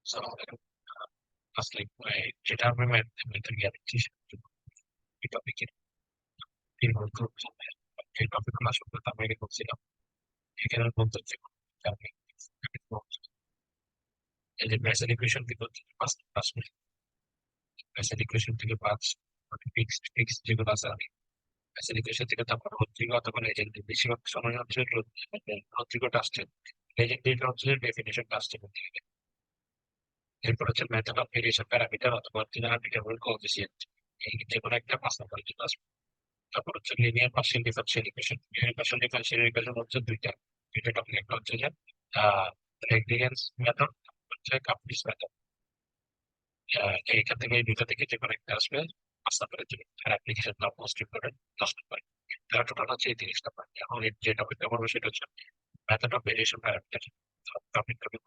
So, আসলে যেটা আমি ম্যাথের জ্ঞান দিচ্ছি এই টপিকের এই গ্রুপ এই টপিকগুলো আসলে তো আমি আগে করছিলাম এখানে বলতে হচ্ছে আমি এই যে বেসিক ইকুয়েশন থেকে হচ্ছে পাঁচ পাঁচ মিনিট বেসিক ইকুয়েশন থেকে পাঁচ মানে ফিক্সড যেগুলো আছে আমি বেসিক ইকুয়েশন থেকে তারপর রোদ্রিগো অথবা লেজেন্ড বেশিরভাগ সময় হচ্ছে রোদ্রিগোটা আসছে লেজেন্ডটা হচ্ছে ডেফিনেশনটা আসছে বলতে গেলে এরপর হচ্ছে মেথড অফ ভেরিয়েশন প্যারামিটার অথবা ডিটারমিনেবল কোএফিসিয়েন্ট এই যে কোনো একটা পাঁচ নম্বরে চলে আসবে তারপর হচ্ছে linear partial differential equation linear partial differential equation হচ্ছে দুইটা টপিক একটা হচ্ছে যে রেগ্রিগেন্স মেথড হচ্ছে কাপলিস মেথড এইখান থেকে এই দুইটা থেকে যে কোনো একটা আসবে পাঁচ নম্বরের জন্য আর অ্যাপ্লিকেশন নাও মোস্ট ইম্পর্টেন্ট 10 নম্বর তার টোটাল হচ্ছে এই 30 নম্বর এখন যে টপিকটা বলবো সেটা হচ্ছে method of variation parameter topic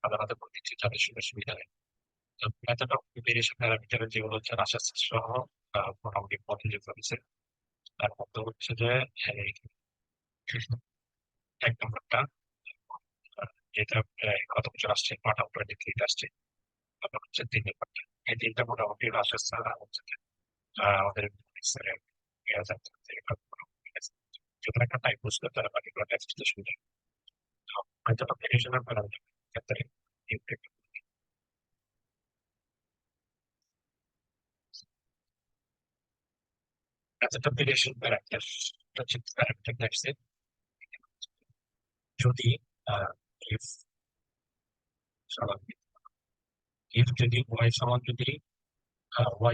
সাধারণত করে দিচ্ছি যাদের শুনে সুবিধা হয় মেথড অফ ভেরিয়েশন প্যারামিটার যেগুলো হচ্ছে রাশা সহ মোটামুটি পদ্ধতি রয়েছে তার মধ্যে হচ্ছে যে এই এক নম্বরটা যেটা গত বছর আসছে পার্ট অফ 23 আসছে তারপর হচ্ছে 3 নম্বরটা এই তিনটা মোটামুটি রাশা ছাড়া হচ্ছে যে, আমাদের যখন একটা টাইপ বুঝতে তারা পার্টিকুলার টেক্সট সুবিধা মেথড অফ ভেরিয়েশন প্যারামিটার ক্ষেত্রে মেথড অফ ভেরিয়েশন প্যারামিটার হচ্ছে প্যারামিটার দেখছে যদি if স্বাভাবিক if যদি y সমান যদি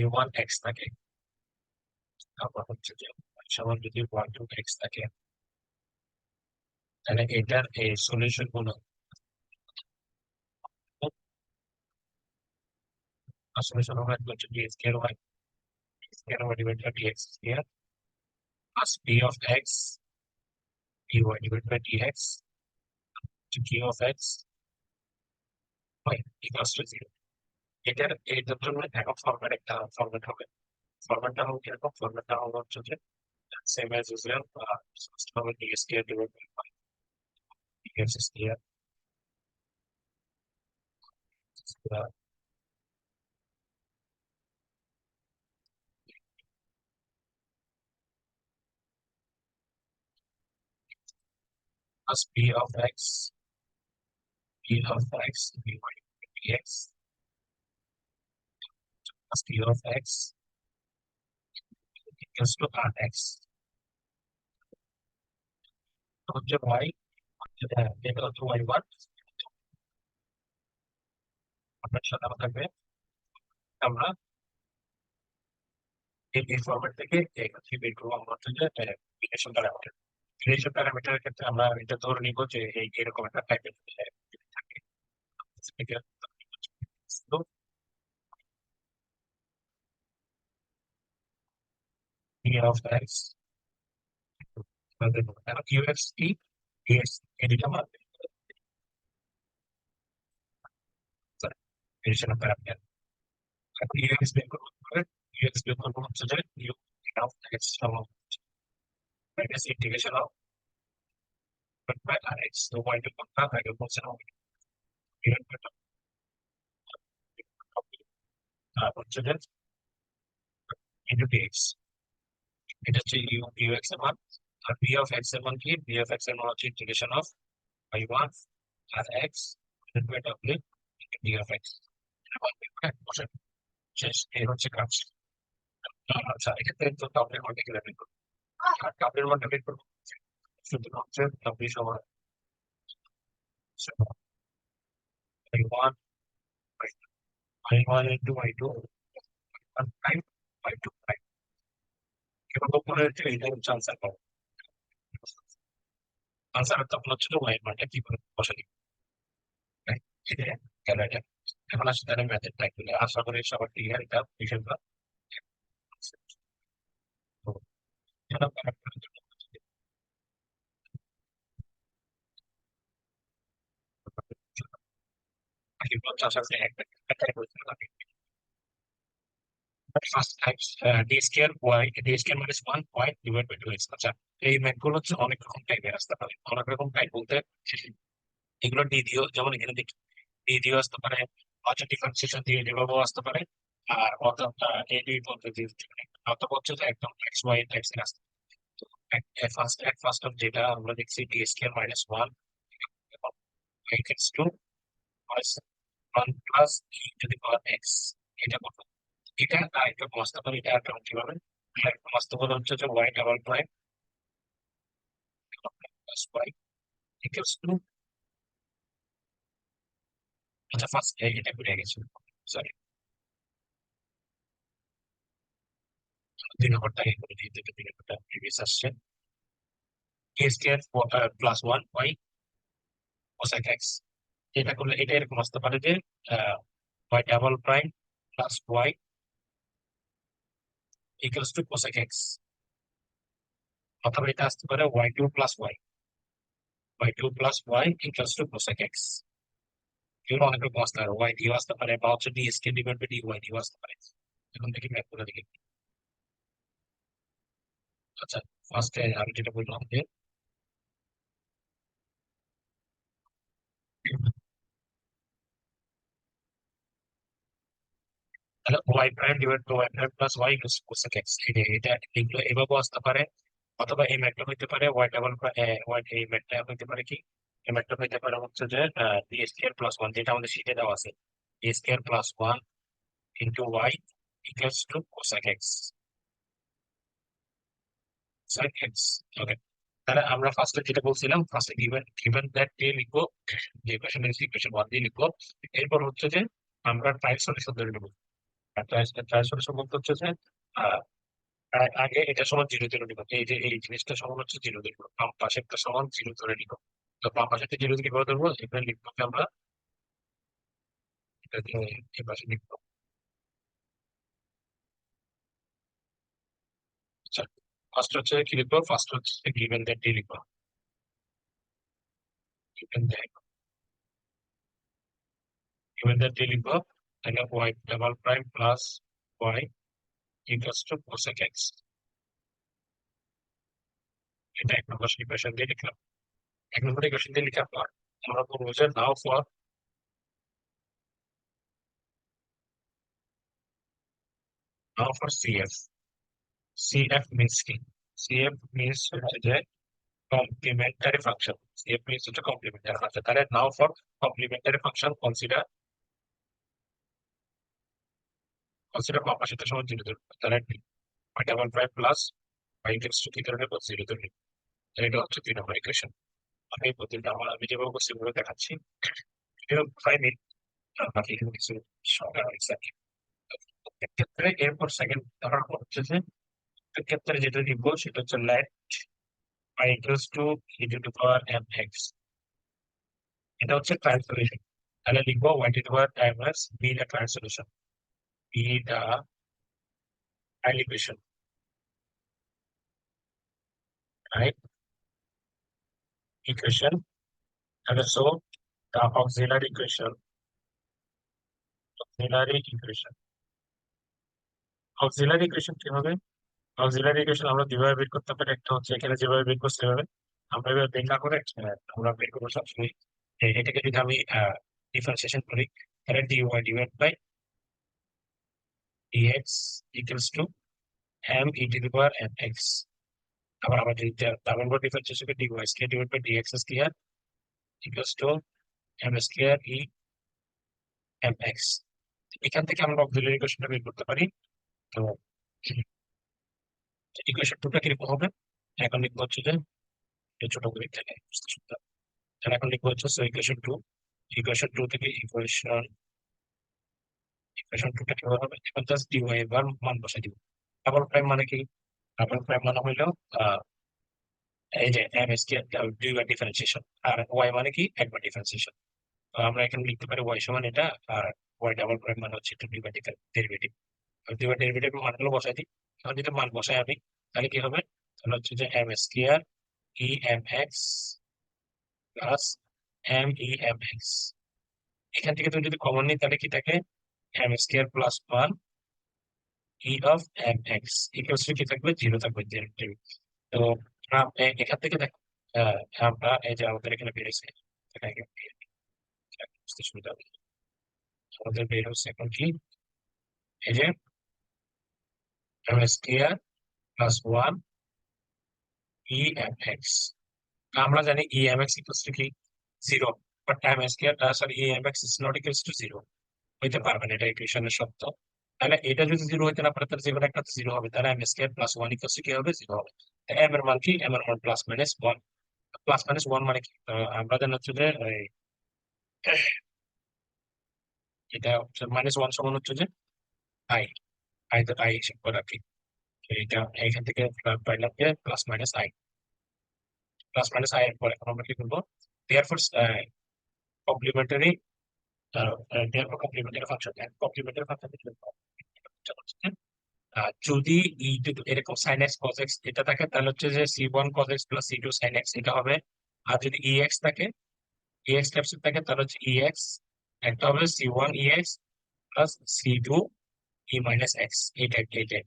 y1 x থাকে তারপর হচ্ছে যে y সমান যদি y2 x থাকে তাহলে এটার এই সলিউশন গুলো সলিউশন হবে হচ্ছে d square y divide by dx square plus b of x dy divide by dx to q of x y equals to 0 এটার জন্য এখন ফরম্যাট হবে ফরম্যাটটা হবে কিরকম ফরম্যাটটা হবে হচ্ছে যে সেম অ্যাজ ইউজুয়াল হবে d square divide by dx square plus p of x, p of x dy dx plus p of x equals to rx হচ্ছে y এটা হচ্ছে y1 আপনার সাথে আমার থাকবে আমরা এই ফরম্যাট থেকে এখানে বের করবো আমরা হচ্ছে যে রিলেশন প্যারামিটার রিলেশন প্যারামিটারের ক্ষেত্রে আমরা এটা ধরে নিব যে এই এরকম একটা টাইপের থাকে তো p of x qx কি dx এটা আমরা রিলেশন প্যারামিটার এখন ইউএক্স বের করবো ইউএক্স বের করবো হচ্ছে যে ইউ অফ এক্স সমান minus integration of by R X তো ওয়াই টু কোনটা আগে বলছেন হচ্ছে যে ইন্টু ডিএক্স এটা হচ্ছে ইউ এক্স এর মান আর বি অফ এক্স এর মান কি বি অফ এক্স এর মান হচ্ছে ইন্টিগ্রেশন অফ বাই ওয়ান আর X W D of X বসে শেষ এই হচ্ছে কাজ আচ্ছা এক্ষেত্রে তো কাপের মানটা কি বের করবো আর কাপের মানটা বের করবো শুধু হচ্ছে ডব্লিউ সমান by one y1 into y2 1 prime y2 prime এরকম করে হচ্ছে এটা হচ্ছে আনসার পাবো আনসার তখন হচ্ছে যে y মানটা কি করে বসে দিব এটা গেল এটা এখন আসলে তাহলে ম্যাথের টাইপগুলো আশা করি সবার ক্লিয়ার এটা বিষয়টা তো এটা প্যারামিটারের জন্য বাকি পঞ্চাশ আছে একটা বলতে লাগে first types D square Y D square minus 1 point divide by 2x আচ্ছা এই ম্যাথগুলো হচ্ছে অনেক রকম টাইপের আসতে পারে অনেক রকম টাইপ বলতে এগুলো ডি দিয়েও যেমন এখানে দেখি ডি দিয়েও আসতে পারে আচ্ছা ডিফারেন্সিয়েশন দিয়ে যেভাবেও আসতে পারে, আর অথবা এই দুই পদ্ধতি হতে পারে। অথবা হচ্ছে যে একদম এক্স ওয়াই এক্স এর আসতে ফার্স্ট অফ যেটা আমরা দেখছি D square minus one equals two one plus E to the power x. এটা করবো, এটা আরেকটা আসতে পারে, এটা একটা কিভাবে আরেকটা আসতে পারে হচ্ছে যে Y double prime plus Y equals to, আচ্ছা ফার্স্ট এটা ঘুরে গেছে, সরি 2 নম্বরটা আগে করে দিয়ে, 2 নম্বরটা প্রিভিয়াস আসছে। A square plus one y cosec x, এটা করলে এটা এরকম আসতে পারে যে Y double prime plus Y equals to cosec x, অথবা এটা আসতে পারে y two plus Y equals to cosec x. এগুলো অনেক রকম আসতে পারে, ওয়াই দিয়েও আসতে পারে, বা হচ্ছে D square divide by D Y দিয়েও আসতে পারে। এখন দেখি ম্যাথ করে দেখি। আচ্ছা ফার্স্টে আমি যেটা বললাম যে তাহলে Y prime divide by Y prime plus Y equals to cosec x, এটা এগুলো এভাবেও আসতে পারে। অথবা এই ম্যাথটা হইতে পারে ওয়াই ডাবল ওয়াই, এই ম্যাথটা হইতে পারে কি, এই ম্যাথটা হইতে পারে হচ্ছে যে ডি স্কয়ার প্লাস ওয়ান, যেটা আমাদের শীটে দেওয়া আছে, D square plus one into y equals to cosec x, cosec x. Okay, তাহলে আমরা ফার্স্টে যেটা বলছিলাম, ফার্স্টে গিভেন গিভেন দ্যাট দিয়ে লিখবো, যে ইকুয়েশন আছে ইকুয়েশন ওয়ান দিয়ে লিখবো। এরপর হচ্ছে যে আমরা ট্রায়াল সলিউশন ধরে নেবো। আর ট্রায়াল সলিউশন বলতে হচ্ছে যে আহ, আগে এটা সমান জিরো জিরো নিব, এই যে এই জিনিসটা সমান হচ্ছে জিরো ধরবো, বাম পাশে একটা সমান জিরো ধরে নিব। তো বাম পাশে জিরো কিভাবে ধরবো, এখানে লিখবো কি আমরা, এটা দিয়ে এই পাশে লিখবো। আচ্ছা ফার্স্ট হচ্ছে কি লিখবো, ফার্স্ট হচ্ছে গিভেন দ্যাট দিয়ে লিখবো, গিভেন দ্যাট, গিভেন দ্যাট দিয়ে লিখবো। তাহলে Y double prime plus Y equals to cosec x, এটা এক নম্বর ইকুয়েশন দিয়ে লিখলাম। এক নম্বর ইকুয়েশন দিয়ে লিখার পর আমরা বলবো যে now for CF. CF means কি, সিএফ মিনস হচ্ছে যে কমপ্লিমেন্টারি ফাংশন, সিএফ মিনস হচ্ছে কমপ্লিমেন্টারি ফাংশন। তাহলে now for complementary function consider, consider বাম পাশের সমান জিরো ধরবো। তাহলে Y double prime plus Y equals to কি ধরনের জিরো ধরবো। এটা হচ্ছে 2 নম্বর ইকুয়েশন। আমি এই পদ্ধতিটা আমি যেভাবে করছি সেভাবে দেখাচ্ছি, এটা প্রাইম, বাকি এখানে কিছু সংখ্যা রয়েছে আর কি। ক্ষেত্রে এরপর সেকেন্ড ধরার পর হচ্ছে যে ক্ষেত্রে যেটা লিখবো সেটা হচ্ছে late y equals to e to the power mx, এটা হচ্ছে ট্রায়াল সলিউশন। তাহলে লিখবো y to the power mx be the trial solution, be the trial equation, right equation। তাহলে so the auxiliary equation কি হবে, অক্সিলারি ইকুয়েশন আমরা দুইভাবে বের করতে পারি, একটা হচ্ছে এখানে যেভাবে বের করছি সেভাবে, আমরা এভাবে বের না করে আমরা বের করবো সবসময় এটাকে যদি আমি ডিফারেন্সিয়েশন করি, তাহলে D Y divide by DX equals to M E to the power M X. আবার আমরা যদি ডাবল বার ডিফারেন্সিয়েশন করি, D Y square divide by DX square equals to M square E M X. এখান থেকে আমরা অক্সিলারি ইকুয়েশনটা বের করতে পারি। তো ইকুয়েশন টুটা কিরকম হবে, এখন লিখবো হচ্ছে যে এটা ছোট করে লিখতে হবে, বুঝতে সুবিধা। তাহলে এখন লিখবো হচ্ছে ইকুয়েশন টু, ইকুয়েশন টু থেকে ইকুয়েশন ইকুয়েশন টুটা কিভাবে হবে, এখন জাস্ট ডিওয়াই এর মান বসাই দিব। ডাবল প্রাইম মানে কি, ডাবল প্রাইম মানে হইলো এই যে এম এস কে দুইবার ডিফারেন্সিয়েশন, আর ওয়াই মানে কি একবার ডিফারেন্সিয়েশন। তো আমরা এখানে লিখতে পারি ওয়াই সমান এটা, আর ওয়াই ডাবল প্রাইম মানে হচ্ছে একটু দুইবার ডেরিভেটিভ। দুইবার ডেরিভেটিভ মানগুলো বসাই দিই। এখন যদি মান বসাই আমি, তাহলে কি হবে, তাহলে হচ্ছে যে M square E M X plus M E M X. এখান থেকে তুমি যদি কমন নিই তাহলে কি থাকে, M square plus one E of M x equals to কি থাকবে, জিরো থাকবে directly। তো এখান থেকে দেখো আমরা এই যে আমাদের এখানে বেড়েছে, এটা এখানে বুঝতে সুবিধা হবে। আমাদের বের হচ্ছে এখন কি, এই যে M square plus one e M x. আমরা জানি e M x equals to কি, zero. But M square sorry e M x is not equals to zero, হইতে পারবে না, এটা ইকুয়েশনের শর্ত। তাহলে এটা যদি জিরো হইতে না পারে তাহলে যে কোনো একটা জিরো হবে, তাহলে M square plus one equals to কি হবে, জিরো হবে। এম এর মান কি, এম এর মান plus minus one. Plus minus one মানে কি, আমরা জানি হচ্ছে যে এটা হচ্ছে মাইনাস ওয়ান সমান হচ্ছে যে আই, আই তো আই হিসাব করে রাখি। তো এটা এখান থেকে পাইলাম যে plus minus I, plus minus I এর পরে এখন আমরা কি করবো, therefore complementary, therefore complementary function, complementary function যদি এরকম সাইন এক্স কজ এক্স এটা থাকে তাহলে হচ্ছে যে C one cos X plus C two sine X এটা হবে। আর যদি ই এক্স থাকে, ই এক্স ক্যাপসিট থাকে, তাহলে হচ্ছে ই এক্স একটা হবে C one E x plus C two ই মাইনাস এক্স,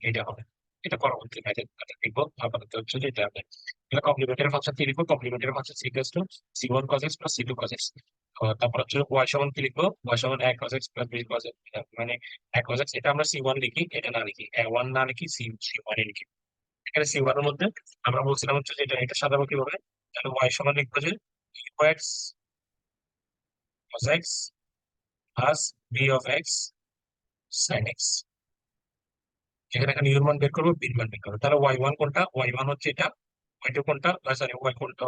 এটা হবে। এটা পরবর্তী কাজে দেখবো। আপাতত হচ্ছে যে এটা হবে, এটা কমপ্লিমেন্টারি ফাংশন কি লিখবো, complementary function C equals to C one cos X plus C two cos X. তারপর হচ্ছে ওয়াই সমান কি লিখবো, ওয়াই সমান এক cos X plus B cos X, মানে এক কজ এক্স এটা আমরা সি ওয়ান লিখি, এটা না লিখি ওয়ান না লিখি, সি সি ওয়ান লিখি। এখানে সি ওয়ান এর মধ্যে আমরা বলছিলাম হচ্ছে যে এটা সাজাবো কিভাবে, তাহলে ওয়াই সমান লিখবো যে U X cos X plus B of X sine X. এখানে একটা নিউর মান বের করবো, বির মান বের করবো। তাহলে ওয়াই ওয়ান কোনটা, ওয়াই ওয়ান হচ্ছে এটা, ওয়াই টু কোনটা, সরি ওয়াই কোনটা,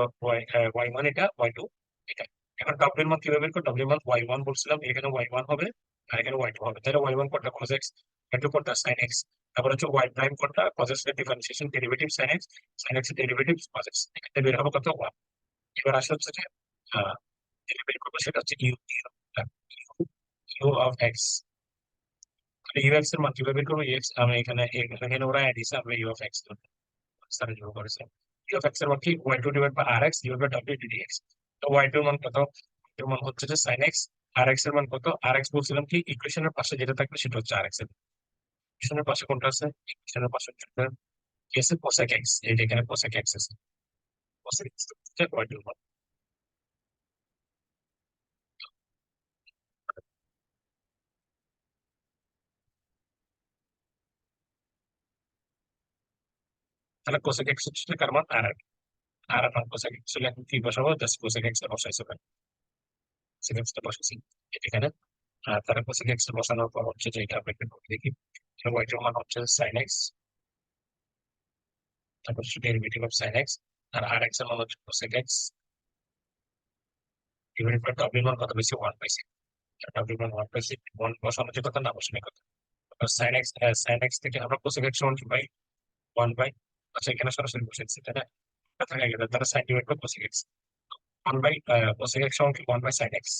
ওয়াই ওয়ান এটা, ওয়াই টু এটা। এখন ডাব্লিউ মান কিভাবে বের করবো, ডাব্লিউ মান ওয়াই ওয়ান বলছিলাম, এখানে ওয়াই ওয়ান হবে আর এখানে ওয়াই টু হবে। তাহলে ওয়াই ওয়ান কোনটা কজ এক্স, ওয়াই টু কোনটা সাইন এক্স, তারপর হচ্ছে ওয়াই প্রাইম কোনটা কজ এক্স এর differentiation derivative sine X, sine X এর ডেরিভেটিভ কজ এক্স। এখানে বের হবে কত, ওয়ান। এবার আসলে হচ্ছে যে যেটা বের করবো সেটা হচ্ছে U, U of X. U X এর মান কিভাবে বের করবো, এক্স আমরা এখানে এখানে ওরা অ্যাড দিয়েছে, আমরা ইউ অফ এক্স স্যার যোগ করেছে। ইউ অফ এক্স এর মান কি, Y two divide by R X divide by W D X. তো ওয়াই টু এর মান কত, এর মান হচ্ছে যে সাইন এক্স, আর এক্স এর মান কত, আর এক্স বলছিলাম কি ইকুয়েশনের পাশে যেটা থাকবে সেটা হচ্ছে আর এক্স এর। ইকুয়েশনের পাশে কোনটা আছে, ইকুয়েশনের পাশে হচ্ছে কি আছে, কোসেক এক্স, এই যে এখানে কোসেক এক্স আছে, কোসেক এক্স হচ্ছে ওয়াই টু এর মান। তাহলে কোসেক এক্স হচ্ছে কার মান, আর আর মান কোসেক এক্স হলে এখন কি বসাবো, জাস্ট কোসেক এক্স এর বসাইছো, কোসেক এক্স টা বসাইছি এখানে। তারা কোসেক এক্স বসানোর পর হচ্ছে যে এটা আমরা একটু করে দেখি, ওয়াই টু এর মান হচ্ছে সাইন এক্স, তারপর হচ্ছে ডেরিভেটিভ অফ সাইন এক্স, আর আর এক্স এর মান হচ্ছে cosec X divide by W মান কত বেশি, ওয়ান পাইছি। ডাব্লিউ মান ওয়ান পাইছি, ওয়ান বসানো যে কথা না বসানো কথা। সাইন এক্স, সাইন এক্স থেকে আমরা কোসেক এক্স সমান কি পাই, ওয়ান বাই, আচ্ছা এখানে সরাসরি বসেছি তাই না, এটা থাকে গেলে তারা sine divide by cosec X, one by cosec X সমান কি one by sine X.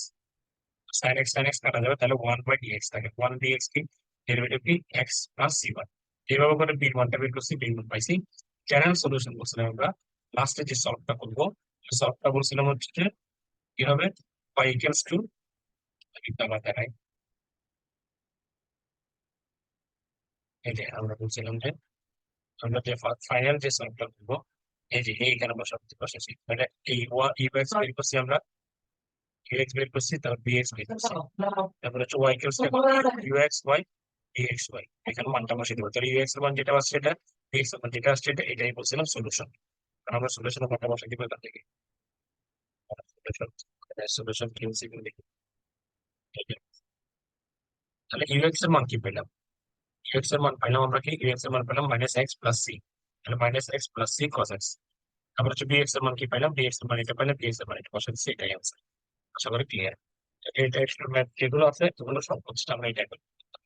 Sine X কাটা যাবে, তাহলে ওয়ান বাই ডিএক্স থাকে, ওয়ান ডিএক্স কি ডেরিভেটিভ কি এক্স প্লাস সি ওয়ান। এইভাবে করে বি ওয়ানটা বের করছি, বি ওয়ান পাইছি। জেনারেল সলিউশন বলছিলাম আমরা, লাস্টে যে সলভটা করবো, সলভটা বলছিলাম হচ্ছে যে কি হবে, y ইকুয়ালস টু, আবার দেখাই, এই যে আমরা বলছিলাম যে আমরা যে ফাইনাল যে সলভটা করবো, এই যে এইখানে বসাচ্ছি, মানে এই ইউ এক্স বের করছি আমরা, ইউ এক্স বের করছি, তারপর বি এক্স বের করছি, তারপর হচ্ছে y equals to U X Y DX Y, এখানে মানটা বসিয়ে দেবো। তাহলে ইউ এক্স এর মান যেটা আসছে এটা, ডিএক্স এর মান যেটা আসছে এটা, এটাই বলছিলাম সলিউশন। আমরা সলিউশনের মানটা বসাই দিব এখান থেকে, সলিউশন কি হচ্ছে এখানে দেখি। এই যে, তাহলে ইউ এক্স এর মান কি পেলাম, ইউ এক্স এর মান পাইলাম আমরা কি, ইউ এক্স এর মান পেলাম মাইনাস এক্স প্লাস সি, তাহলে minus x plus C cos x. তারপর হচ্ছে bx এর মান কি পাইলাম, bx এর মান এটা পাইলাম, bx এর মান এটা বসাচ্ছি, সেটাই आंसर। আশা করি ক্লিয়ার। এই টাইপের ম্যাথ যেগুলো আছে এগুলো সব হচ্ছে আমরা এই টাইপের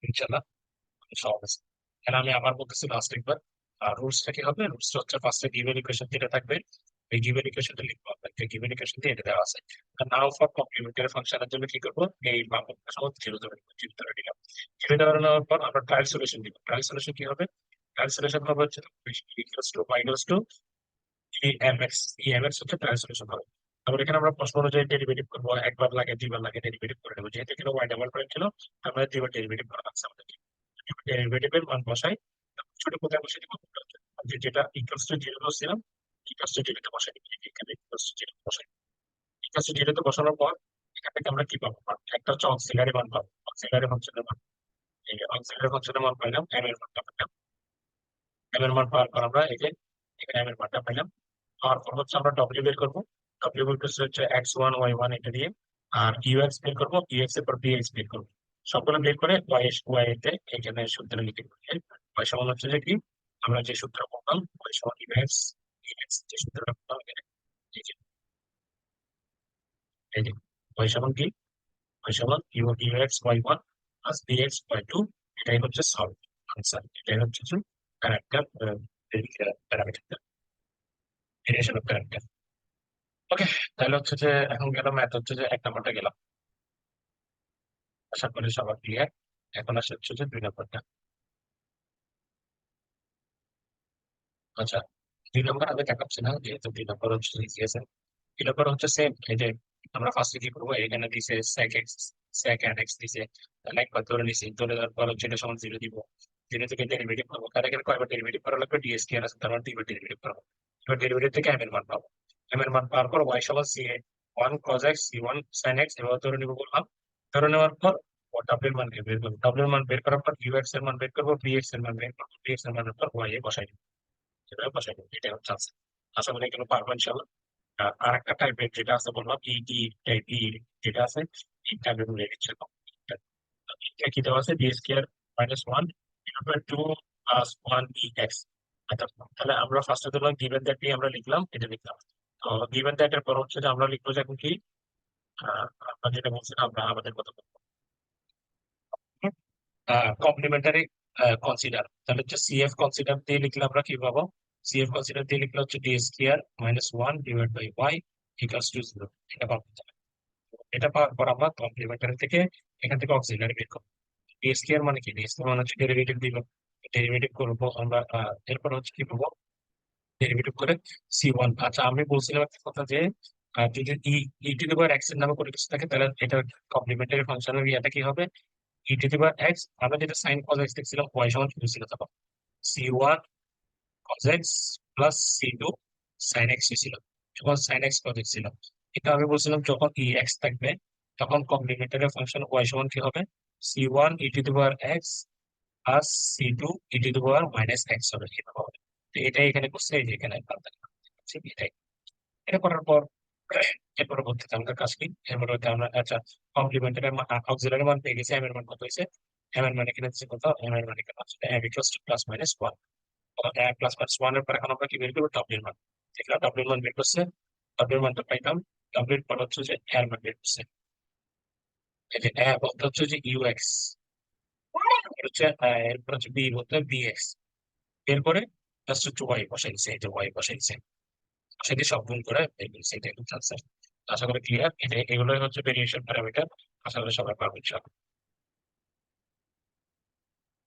ইনশাআল্লাহ সহজ আছে। এখানে আমি আবার বলতেছি লাস্ট একবার, আর রুলসটা কি হবে, রুলসটা হচ্ছে ফার্স্টে গিভেন ইকুয়েশন যেটা থাকবে, এই গিভেন ইকুয়েশনটা লিখবো আমরা, এই গিভেন ইকুয়েশন দিয়ে এটা দেওয়া আছে। নাও ফর কমপ্লিমেন্টারি ফাংশনের জন্য কি করবো, এই বামপক্ষে সহজ জিরো ধরে নিবো, জিরো ধরে নিলাম। জিরো ধরে নেওয়ার পর আমরা ট্রায়াল সলিউশন দিব। ট্রায়াল সলিউশন কি হবে, ট্রায়াল সলিউশন হবে হচ্ছে ইকুয়ালস টু মাইনাস টু ইএমএক্স, ইএমএক্স হচ্ছে ট্রায়াল সলিউশন হবে। তারপর এখানে আমরা প্রশ্ন অনুযায়ী ডেরিভেটিভ করবো, একবার লাগে দুইবার লাগে ডেরিভেটিভ করে নেবো, যেহেতু এখানে ওয়াই ডাবল প্রাইম ছিল আমরা দুইবার ডেরিভেটিভ করা লাগছে আমাদের। ডেরিভেটিভের মান বসাই, ছোট কোথায় বসে দিব, যেটা ইকুয়ালস টু জিরো বসছিলাম, ইকুয়ালস টু জিরোতে বসাই দিই, এখানে ইকুয়ালস টু জিরো বসাই, ইকুয়ালস টু জিরোতে বসানোর পর এখান থেকে আমরা কি পাবো, একটা হচ্ছে অক্সিলারি মান পাবো, অক্সিলারি ফাংশনের মান, এই যে অক্সিলারি ফাংশনের মান পাইলাম, এম এর মানটা পাইলাম। এম এর মান পাওয়ার পর আমরা এই যে এখানে এম এর মানটা পাইলাম। পাওয়ার পর হচ্ছে আমরা ডব্লিউ বের করবো। ডব্লিউ বের করছে হচ্ছে x1 y1 এটা দিয়ে। আর ইউএক্স বের করবো, ইউএক্স এর পর বিএক্স বের করবো। সবগুলো বের করে ওয়াই তে এখানে সূত্র লিখে দেবো। ওয়াই সমান হচ্ছে যে কি, আমরা যে সূত্র বললাম ওয়াই সমান ইউএক্স, ইউএক্স যে সূত্রটা বললাম এখানে, এই যে এই যে ওয়াই সমান কি, ওয়াই সমান UX y1 plus bx y2। এটাই হচ্ছে সলভ আনসার, এটাই হচ্ছে যে character parameter, variation of character. Okay, তাহলে হচ্ছে যে এখন গেল ম্যাথ, হচ্ছে যে এক নম্বরটা গেলাম, আশা করি সবার ক্লিয়ার। এখন আসে হচ্ছে যে দুই নম্বরটা। আচ্ছা, দুই নম্বর আগে দেখাচ্ছি না, যেহেতু দুই নম্বর হচ্ছে ইজিএসএ। দুই নম্বর হচ্ছে সেম, এই যে আমরা ফার্স্টে কি করবো, এখানে দিছে sec x, sec n x দিছে, তাহলে একবার ধরে নিছি, ধরে দেওয়ার পর হচ্ছে এটা সমান জিরো দিব। জিরো থেকে ডেরিভেটিভ পাবো, কারণ এখানে কয়বার ডেরিভেটিভ করা লাগবে, ডি স্কয়ার আছে, তার মানে দুইবার ডেরিভেটিভ পাবো। এবার ডেরিভেটিভ থেকে m এর মান পাবো। m এর মান পাওয়ার পর y সমান c one cos x, c1 sin x, এবার ধরে নিবো বললাম। ধরে নেওয়ার পর w এর মান বের করবো, w এর মান বের করার পর ux এর মান বের করবো, bx এর মান বের করবো, bx এর মানের পর y এ বসাই দিব। সেটা বসাই দিব, এটা হচ্ছে আছে। আশা করি এগুলো পারবো ইনশাল্লাহ। আর একটা টাইপের যেটা আছে বললাম, ইটি টাইপ, যেটা আছে এই টাইপের গুলো লিখছে। এটা কি দেওয়া আছে, B square minus one equal to plus one E X. আচ্ছা, তাহলে আমরা ফার্স্টে ধরলাম গিভেন দ্যাট আমরা লিখলাম, এটা লিখলাম। তো গিভেন দ্যাট এর পর হচ্ছে যে আমরা লিখবো যে এখন কি, আমরা যেটা বলছিলাম, আমরা আমাদের কথা বলবো কমপ্লিমেন্টারি কনসিডার। তাহলে হচ্ছে সিএফ কনসিডার দিয়ে লিখলে আমরা কি পাবো, সিএফ কনসিডার দিয়ে লিখলে হচ্ছে D square minus one divide by Y equals to zero. এটা পাবো। এটা পাওয়ার পর আমরা কমপ্লিমেন্টারি থেকে এখান থেকে অক্সিলারি বের করবো। ডি স্কয়ার মানে কি, ডি স্কয়ার মানে হচ্ছে ডেরিভেটিভ দিব, ডেরিভেটিভ করবো আমরা। এরপর হচ্ছে কি পাবো, ডেরিভেটিভ করে c1। আচ্ছা, আমি বলছিলাম একটা কথা যে যদি ই টু দি পাওয়ার এক্স এর নামে কোনো কিছু থাকে, তাহলে এটা কমপ্লিমেন্টারি ফাংশনের ইয়েটা কি হবে, ই টু দি পাওয়ার এক্স। আমরা যেটা সাইন কজ এক্স দেখছিলাম ওয়াই সমান টু ছিল, তখন c1 cos x plus c2 sin x ছিল, যখন sin x cos x ছিল। এটা আমি বলছিলাম যখন ই এক্স থাকবে, তখন কমপ্লিমেন্টারি ফাংশন ওয়াই সমান কি হবে, c1 E to the power x plus c2 E to the power minus x হবে, এভাবে হবে। তো এটাই এখানে করছে, এই যে এখানে এটাই। এটা করার পর এর পরবর্তীতে আমাদের কাজ কি, এর পরবর্তীতে আমরা আচ্ছা কমপ্লিমেন্টারি অক্সিলারি মান পেয়ে গেছি, এম এর মান কত হয়েছে, এম এর মান এখানে হচ্ছে কত, এম এর মান এখানে হচ্ছে M equals to plus minus one. Plus minus one এর পর এখন আমরা কি বের করবো, ডব্লিউ এর মান। ঠিক আছে, ডব্লিউ এর মান বের করছে, ডব্লিউ এর মানটা পাইতাম। ডব্লিউ এর পর হচ্ছে যে এর মান বের করছে, এই যে এ বলতে হচ্ছে যে ইউএক্স, হচ্ছে এরপর হচ্ছে বি বলতে বিএক্স। এরপরে জাস্ট হচ্ছে ওয়াই বসাইছে, এই যে ওয়াই বসাইছে, সেটি সব গুণ করে বের করেছে, এটা কিন্তু আনসার। আশা করি ক্লিয়ার। এটা এগুলোই হচ্ছে ভেরিয়েশন প্যারামিটার, আশা করি সবাই পারবেন সব।